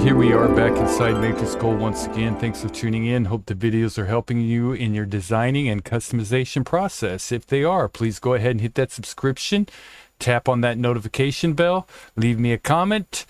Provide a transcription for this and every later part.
here we are back inside MatrixGold once again. Thanks for tuning in. Hope the videos are helping you in your designing and customization process. If they are, please go ahead and hit that subscription. Tap on that notification bell. Leave me a comment.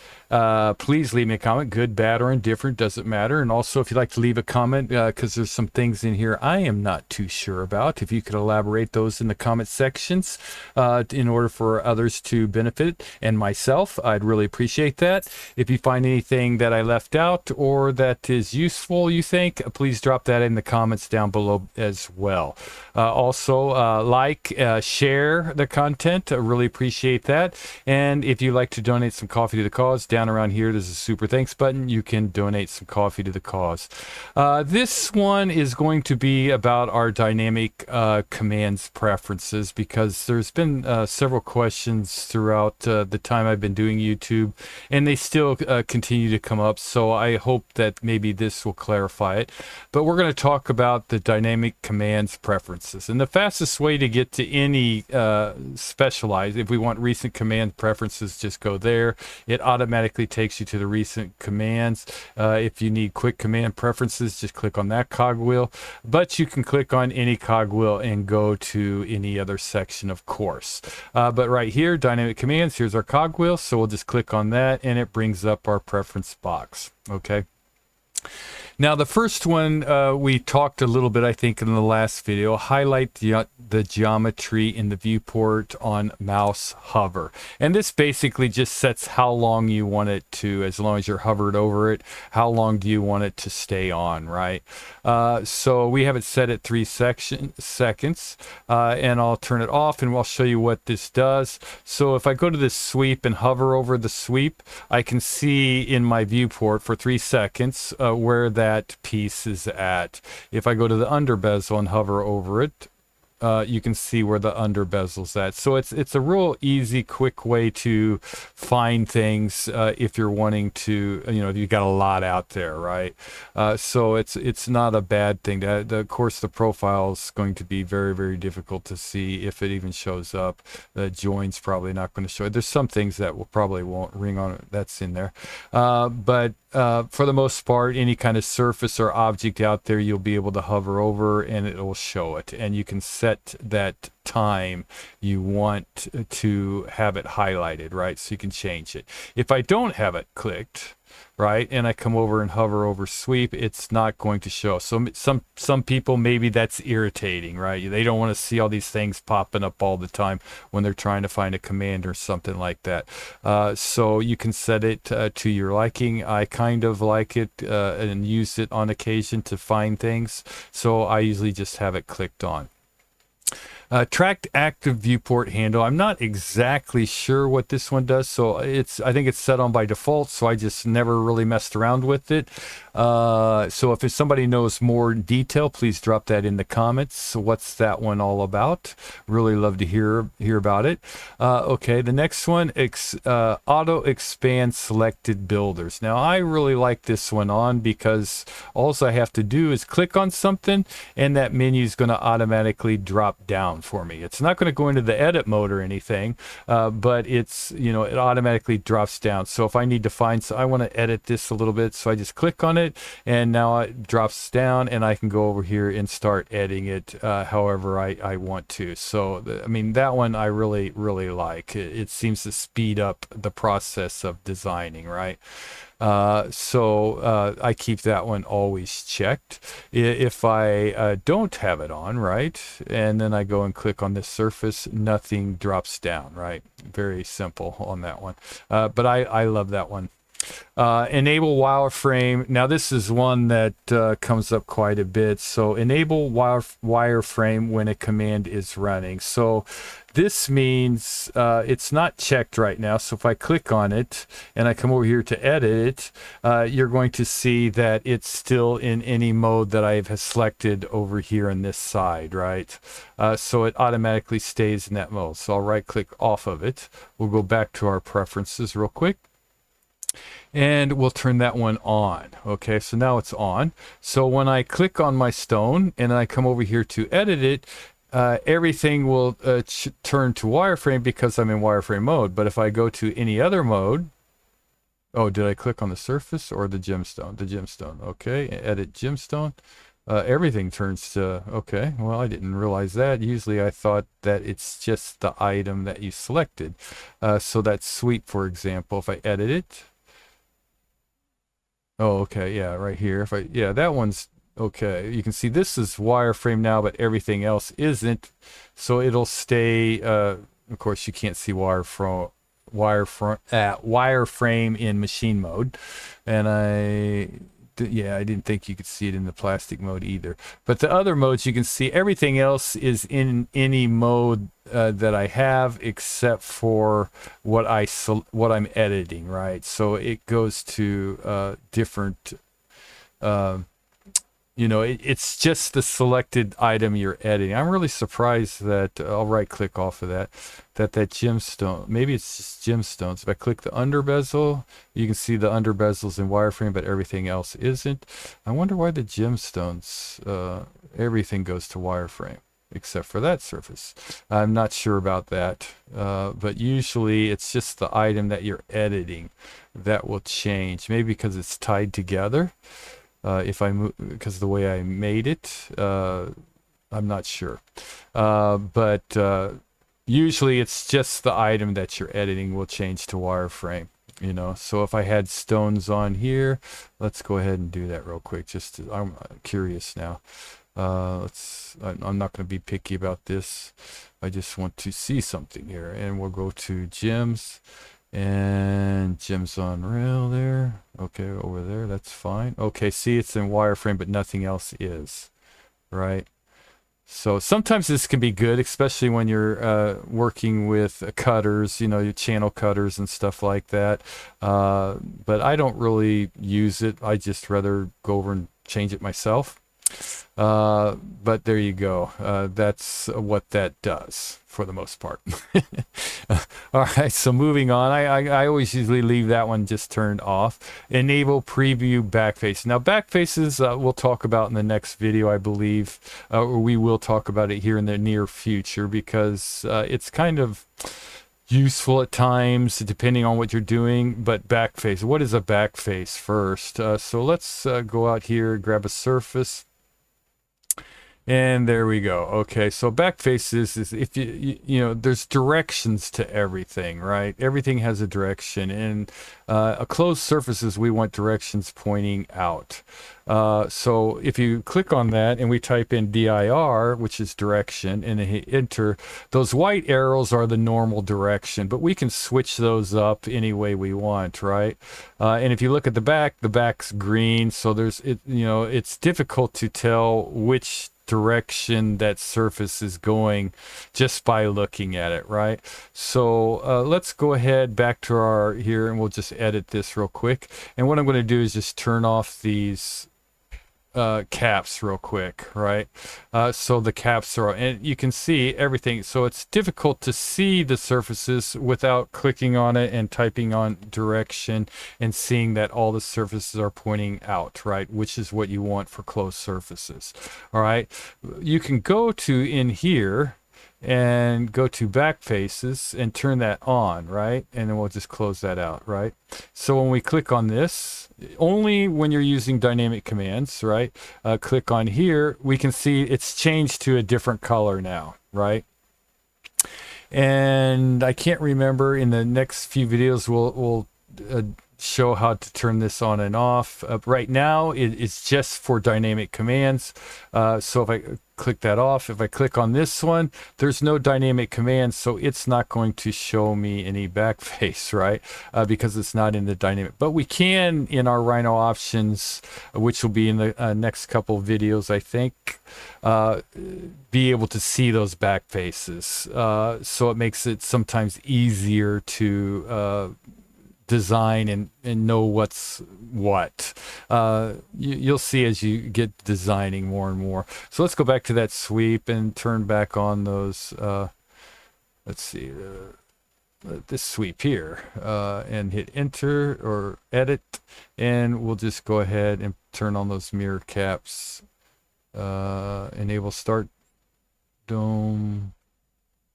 Please leave me a comment, good, bad, or indifferent, doesn't matter. And also, if you'd like to leave a comment, because there's some things in here I am not too sure about, if you could elaborate those in the comment sections in order for others to benefit and myself, I'd really appreciate that. If you find anything that I left out or that is useful, you think, please drop that in the comments down below as well. Also, share the content. I really appreciate that. And if you'd like to donate some coffee to the cause, down around here there's a super thanks button. You can donate some coffee to the cause. This one is going to be about our dynamic commands preferences, because there's been several questions throughout the time I've been doing YouTube, and they still continue to come up, so I hope that maybe this will clarify it. But we're going to talk about the dynamic commands preferences, and the fastest way to get to any specialized, if we want recent command preferences, just go there. It automatically takes you to the recent commands. If you need quick command preferences, just click on that cogwheel, but you can click on any cogwheel and go to any other section, of course. But right here, dynamic commands, here's our cogwheel, so we'll just click on that and it brings up our preference box. Okay. Now, the first one, we talked a little bit, I think, in the last video. Highlight the geometry in the viewport on mouse hover. And this basically just sets how long you want it to, as long as you're hovered over it, how long do you want it to stay on, right? So we have it set at 3 seconds, and I'll turn it off and I'll show you what this does. So if I go to this sweep and hover over the sweep, I can see in my viewport for 3 seconds where that piece is at. If I go to the under bezel and hover over it, you can see where the under bezel's at. So it's a real easy, quick way to find things if you're wanting to, if you got a lot out there, right? So it's not a bad thing. Of course, the profile is going to be very, very difficult to see if it even shows up. The join's probably not going to show it. There's some things that probably won't ring on it. That's in there. But for the most part, any kind of surface or object out there, you'll be able to hover over and it will show it. And you can set that time you want to have it highlighted, right? So you can change it. If I don't have it clicked, right, and I come over and hover over sweep, it's not going to show. So some people, maybe that's irritating, right? They don't want to see all these things popping up all the time when they're trying to find a command or something like that. So you can set it to your liking. I kind of like it and use it on occasion to find things, so I usually just have it clicked on. Tracked active viewport handle. I'm not exactly sure what this one does, so I think it's set on by default, so I just never really messed around with it. So if somebody knows more detail, please drop that in the comments. So what's that one all about? Really love to hear about it. Okay, the next one, auto expand selected builders. Now I really like this one on because all I have to do is click on something and that menu is going to automatically drop down for me. It's not going to go into the edit mode or anything, but it's, it automatically drops down. So if I need to find, I want to edit this a little bit, so I just click on it and now it drops down and I can go over here and start editing it however I want to. So that one I really, really like. It seems to speed up the process of designing, right? So I keep that one always checked. If I don't have it on, right, and then I go and click on this surface, nothing drops down, right? Very simple on that one. But I love that one. Enable wireframe. Now this is one that comes up quite a bit. So enable wireframe when a command is running. So this means it's not checked right now. So if I click on it and I come over here to edit it, you're going to see that it's still in any mode that I have selected over here on this side, right? So it automatically stays in that mode. So I'll right click off of it. We'll go back to our preferences real quick. And we'll turn that one on. Okay, so now it's on. So when I click on my stone and I come over here to edit it, everything will turn to wireframe because I'm in wireframe mode. But if I go to any other mode, Oh, did I click on the surface or the gemstone? The gemstone. Okay, edit gemstone. Everything turns to, okay, well, I didn't realize that. Usually I thought that it's just the item that you selected. So that sweep, for example, if I edit it, oh, okay, yeah, right here. If I, yeah, that one's okay. You can see this is wireframe now, but everything else isn't. So it'll stay, of course, you can't see wireframe in machine mode. And yeah, I didn't think you could see it in the plastic mode either. But the other modes, you can see everything else is in any mode that I have, except for what I'm editing, right? So it goes to different. It's just the selected item you're editing. I'm really surprised that I'll right click off of that gemstone, maybe it's just gemstones. If I click the under bezel, you can see the under bezels in wireframe, but everything else isn't. I wonder why the gemstones, everything goes to wireframe except for that surface. I'm not sure about that, but usually it's just the item that you're editing that will change, maybe because it's tied together. If I move, because of the way I made it, I'm not sure. But usually it's just the item that you're editing will change to wireframe, So if I had stones on here, let's go ahead and do that real quick. I'm curious now. I'm not going to be picky about this. I just want to see something here, and we'll go to gems. And gems on rail there. Okay, over there, that's fine. Okay, see, it's in wireframe, but nothing else is, right? So sometimes this can be good, especially when you're working with cutters, your channel cutters and stuff like that. But I don't really use it. I just rather go over and change it myself. But there you go. That's what that does for the most part. All right, so moving on, I always usually leave that one just turned off. Enable preview backface. Now backfaces we'll talk about in the next video, I believe, or we will talk about it here in the near future, because it's kind of useful at times depending on what you're doing. But backface, what is a backface first? So let's go out here, grab a surface. And there we go. Okay, so backface is if there's directions to everything, right? Everything has a direction, and a closed surfaces, we want directions pointing out. So if you click on that and we type in dir, which is direction, and hit enter, those white arrows are the normal direction, but we can switch those up any way we want, right? And if you look at the back's green, so it's difficult to tell which direction that surface is going just by looking at it, right? So let's go ahead back to our here, and we'll just edit this real quick. And what I'm going to do is just turn off these caps real quick, right? So the caps are, and you can see everything. So it's difficult to see the surfaces without clicking on it and typing on direction and seeing that all the surfaces are pointing out, right? Which is what you want for closed surfaces. All right. You can go to in here and go to backfaces and turn that on, right? And then we'll just close that out, right? So when we click on this, only when you're using dynamic commands, right? Click on here, we can see it's changed to a different color now, right? And I can't remember, in the next few videos we'll show how to turn this on and off. Right now it's just for dynamic commands. So if I click that off, if I click on this one, there's no dynamic commands, so it's not going to show me any backface, right? Because it's not in the dynamic. But we can, in our Rhino options, which will be in the next couple videos, I think, be able to see those backfaces. So it makes it sometimes easier to design and know what's what. You'll see as you get designing more and more. So let's go back to that sweep and turn back on those, let's see, this sweep here, and hit enter or edit, and we'll just go ahead and turn on those mirror caps, enable start dome.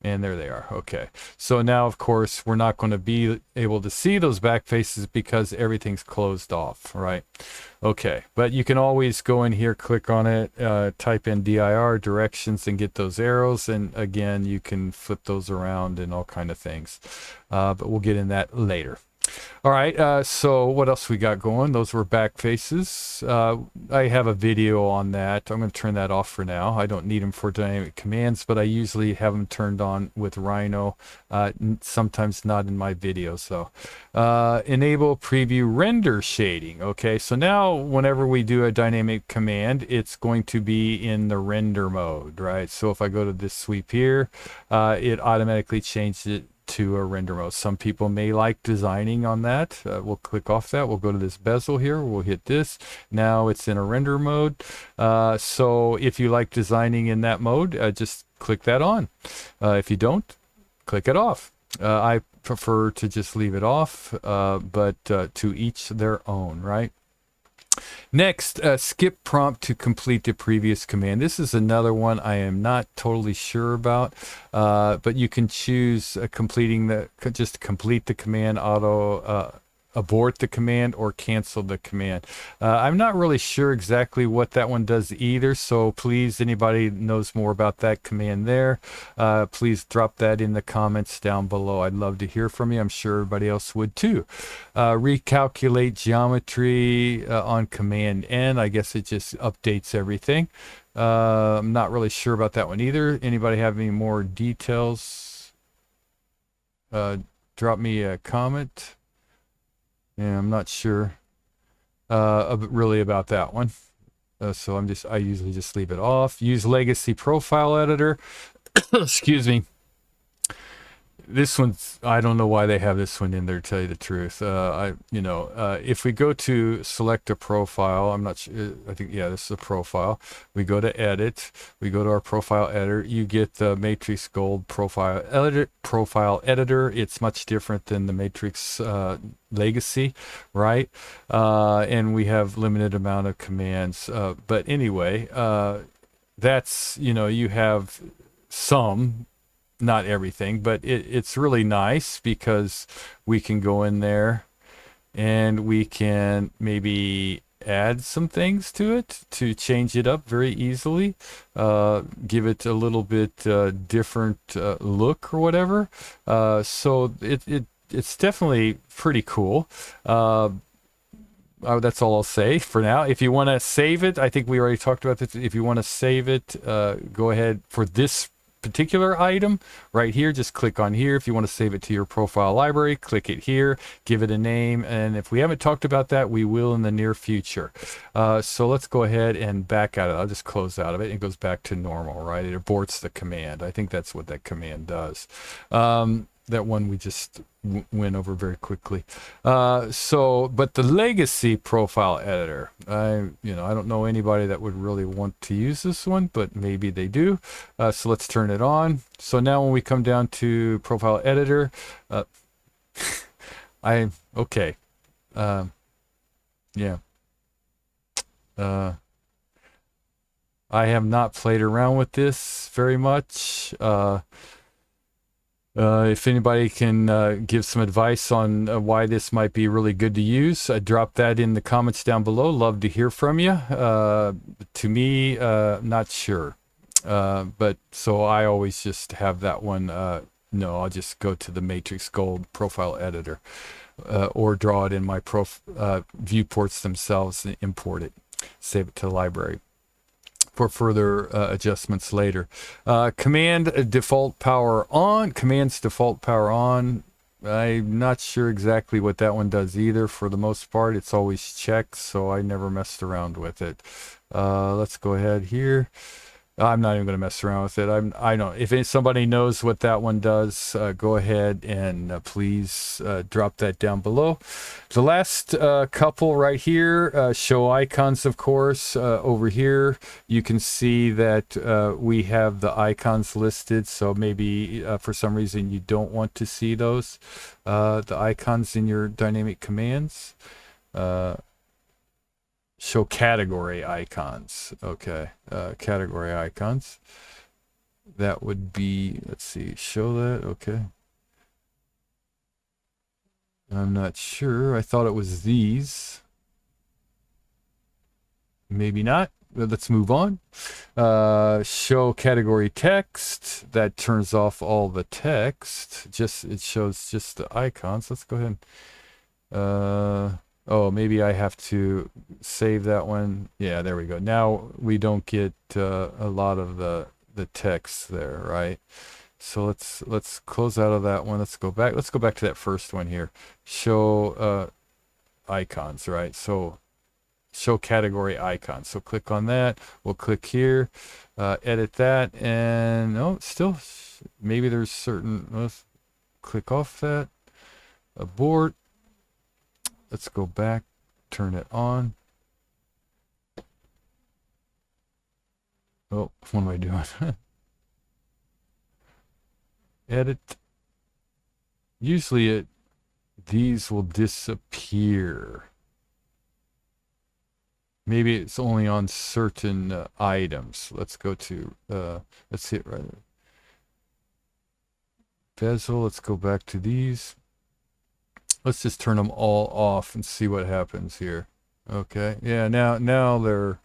And there they are. Okay. So now, of course, we're not going to be able to see those back faces because everything's closed off, right? Okay. But you can always go in here, click on it, type in dir directions and get those arrows. And again, you can flip those around and all kind of things. But we'll get in that later. All right, so what else we got going? Those were back faces. I have a video on that. I'm going to turn that off for now. I don't need them for dynamic commands, but I usually have them turned on with Rhino, sometimes not in my videos. So enable preview render shading. Okay, so now whenever we do a dynamic command, it's going to be in the render mode, right? So if I go to this sweep here, it automatically changed it to a render mode. Some people may like designing on that. We'll click off that. We'll go to this bezel here. We'll hit this. Now it's in a render mode. So if you like designing in that mode, just click that on. If you don't, click it off. I prefer to just leave it off, but to each their own, right? Next, skip prompt to complete the previous command. This is another one I am not totally sure about, but you can choose just complete the command, auto abort the command, or cancel the command. I'm not really sure exactly what that one does either, so please, anybody knows more about that command there, please drop that in the comments down below. I'd love to hear from you. I'm sure everybody else would too. Recalculate geometry on command N. I guess it just updates everything. I'm not really sure about that one either. Anybody have any more details? Drop me a comment. Yeah, I'm not sure really about that one. So I usually just leave it off. Use legacy profile editor. Excuse me. This one's, I don't know why they have this one in there, to tell you the truth. If we go to select a profile, I'm not sure, I think, yeah, this is a profile. We go to edit, we go to our profile editor, you get the MatrixGold profile editor. It's much different than the Matrix legacy, right? And we have limited amount of commands. But anyway, that's, you have some, not everything, but it's really nice because we can go in there and we can maybe add some things to it to change it up very easily, give it a little bit different look or whatever. So it's definitely pretty cool. That's all I'll say for now. If you want to save it, I think we already talked about this. If you want to save it, go ahead for this particular item right here, just click on here. If you want to save it to your profile library, click it here, give it a name, and if we haven't talked about that, we will in the near future. So let's go ahead and back out of it. I'll just close out of it and it goes back to normal, right? It aborts the command. I think that's what that command does. That one we just went over very quickly. But the legacy profile editor, I don't know anybody that would really want to use this one, but maybe they do. So let's turn it on. So now when we come down to profile editor, yeah. I have not played around with this very much. If anybody can give some advice on why this might be really good to use, drop that in the comments down below. Love to hear from you. To me, not sure. But so I always just have that one. No, I'll just go to the MatrixGold profile editor or draw it in my viewports themselves and import it. Save it to the library for further adjustments later. Commands default power on. I'm not sure exactly what that one does either. For the most part, it's always checked, so I never messed around with it. Let's go ahead here. I'm not even going to mess around with it. I don't. If somebody knows what that one does, go ahead and please drop that down below. The last couple right here show icons, of course. Over here, you can see that we have the icons listed. So maybe for some reason you don't want to see those, the icons in your dynamic commands. Show category icons. Okay, category icons. that would be, let's see, show that. Okay. I'm not sure. I thought it was these. Maybe not. Let's move on. Show category text. That turns off all the text. It shows just the icons. Let's go ahead. Oh, maybe I have to save that one. Yeah, there we go. Now we don't get a lot of the text there, right? So let's close out of that one. Let's go back. Let's go back to that first one here. Show icons, right? So show category icons. So click on that. We'll click here, edit that, and oh, still maybe there's certain. Let's click off that. Abort. Let's go back. Turn it on. Oh, what am I doing? Edit. Usually these will disappear. Maybe it's only on certain items. Let's go to, let's hit right there. Bezel, let's go back to these. Let's just turn them all off and see what happens here. Okay, yeah, now they're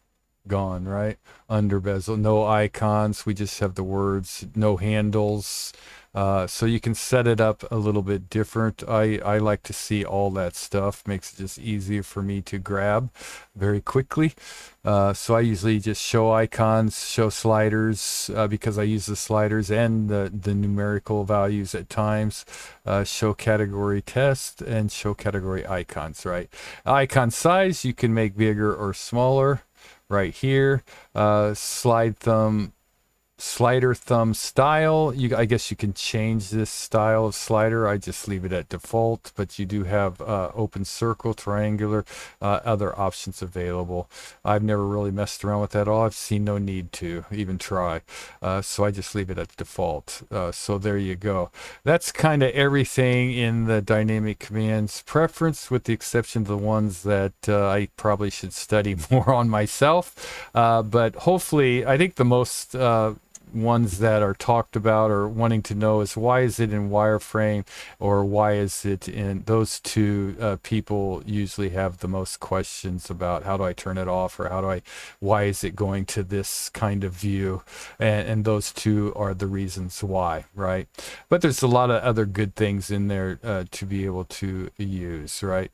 gone, right? Under bezel, no icons. We just have the words, no handles. So you can set it up a little bit different. I like to see all that stuff. Makes it just easier for me to grab very quickly. So I usually just show icons, show sliders, because I use the sliders and the numerical values at times. Show category test and show category icons, right? Icon size you can make bigger or smaller right here. Slider thumb style, I guess you can change this style of slider. I just leave it at default, but you do have open circle, triangular, other options available. I've never really messed around with that at all. I've seen no need to even try, so I just leave it at default. So there you go. That's kind of everything in the dynamic commands preference, with the exception of the ones that I probably should study more on myself, but hopefully I think the most ones that are talked about or wanting to know is, why is it in wireframe, or why is it in those two? People usually have the most questions about, how do I turn it off, or why is it going to this kind of view, and those two are the reasons why, right? But there's a lot of other good things in there to be able to use, right?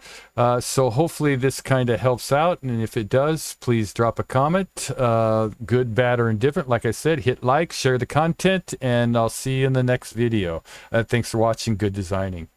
So hopefully this kind of helps out, and if it does, please drop a comment, good, bad, or indifferent. Like I said, hit like, share the content, and I'll see you in the next video. Thanks for watching. Good designing.